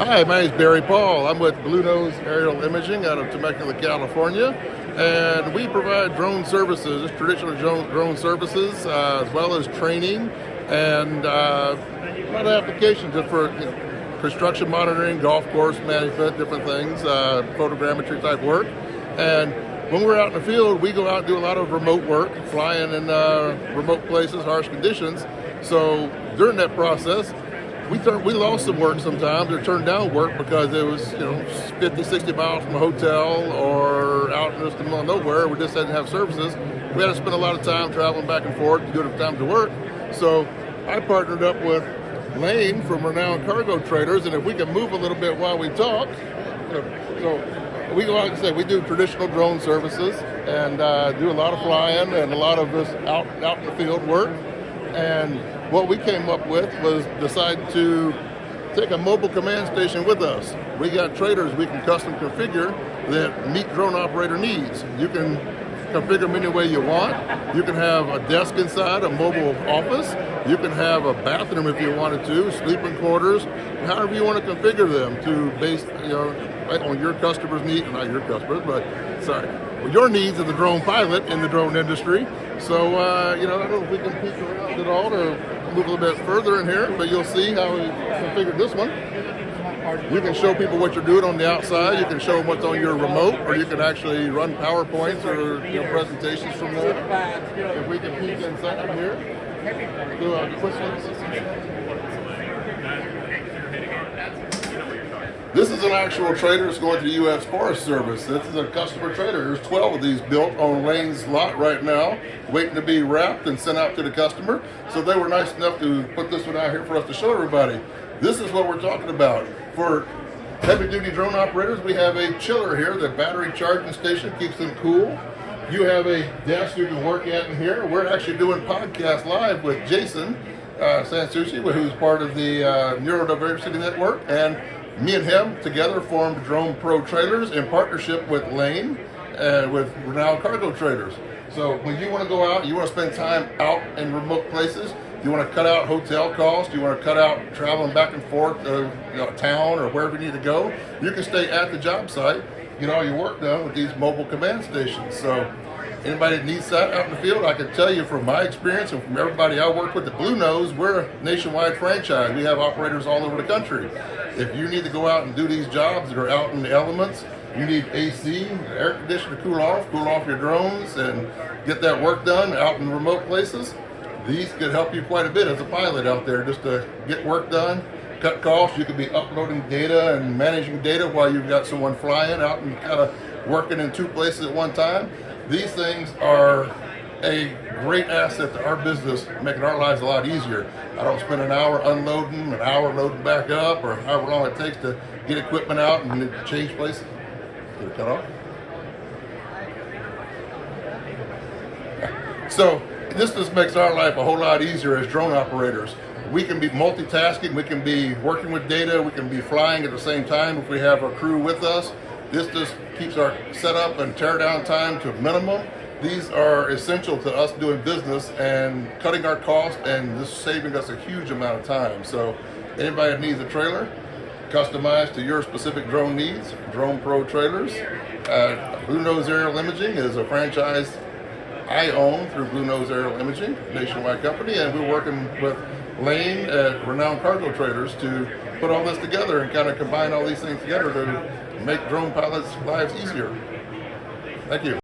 Hi, my name is Barry Paul. I'm with Blue Nose Aerial Imaging out of Temecula, California, and we provide drone services, traditional drone services, as well as training and a lot of applications just for construction monitoring, golf course management, different things, photogrammetry type work. And when we're out in the field, we go out and do a lot of remote work, flying in remote places, harsh conditions. So during that process, we lost some work sometimes, or turned down work because it was 50, 60 miles from a hotel or out in the middle of nowhere. We just didn't have services. We had to spend a lot of time traveling back and forth to do the time to work. So I partnered up with Lane from Renowned Cargo Traders, and if we can move a little bit while we talk, so we go out and say we do traditional drone services and do a lot of flying and a lot of this out in the field work. And what we came up with was decide to take a mobile command station with us. We got traders we can custom configure that meet drone operator needs. You can configure them any way you want. You can have a desk inside a mobile office. You can have a bathroom if you wanted to, sleeping quarters, however you want to configure them to base on your customers' needs, not your customers, but your needs as a drone pilot in the drone industry. So I don't know if we can peek around at all or move a little bit further in here, but you'll see how we configured this one. You can show people what you're doing on the outside. You can show them what's on your remote, or you can actually run PowerPoints or presentations from there. If we can peek inside here, do a quick one. This is an actual trader that's going to the U.S. Forest Service. This is a customer trader. There's 12 of these built on Lane's lot right now, waiting to be wrapped and sent out to the customer. So they were nice enough to put this one out here for us to show everybody. This is what we're talking about. For heavy-duty drone operators, we have a chiller here, the battery charging station, keeps them cool. You have a desk you can work at in here. We're actually doing podcast live with Jason Sansucci, who's part of the Neurodiversity Network, and me and him together formed Drone Pro Trailers in partnership with Lane and with Renowned Cargo Traders. So when you want to go out, you want to spend time out in remote places, you want to cut out hotel costs, you want to cut out traveling back and forth to town or wherever you need to go, you can stay at the job site, get all your work done with these mobile command stations. So anybody that needs that out in the field, I can tell you from my experience and from everybody I work with at Blue Nose, we're a nationwide franchise. We have operators all over the country. If you need to go out and do these jobs that are out in the elements, you need AC, air conditioner to cool off your drones and get that work done out in remote places. These could help you quite a bit as a pilot out there just to get work done, cut costs. You could be uploading data and managing data while you've got someone flying out and kind of working in two places at one time. These things are a great asset to our business, making our lives a lot easier. I don't spend an hour unloading, an hour loading back up, or however long it takes to get equipment out and change places. Did it cut off? So this just makes our life a whole lot easier as drone operators. We can be multitasking, we can be working with data, we can be flying at the same time if we have our crew with us. This just keeps our setup and tear down time to a minimum. These are essential to us doing business and cutting our costs and just saving us a huge amount of time. So anybody that needs a trailer, customized to your specific drone needs, Drone Pro Trailers. Blue Nose Aerial Imaging is a franchise I own through Blue Nose Aerial Imaging, nationwide company, and we're working with Lane at Renowned Cargo Traders to put all this together and kind of combine all these things together to make drone pilots' lives easier. Thank you.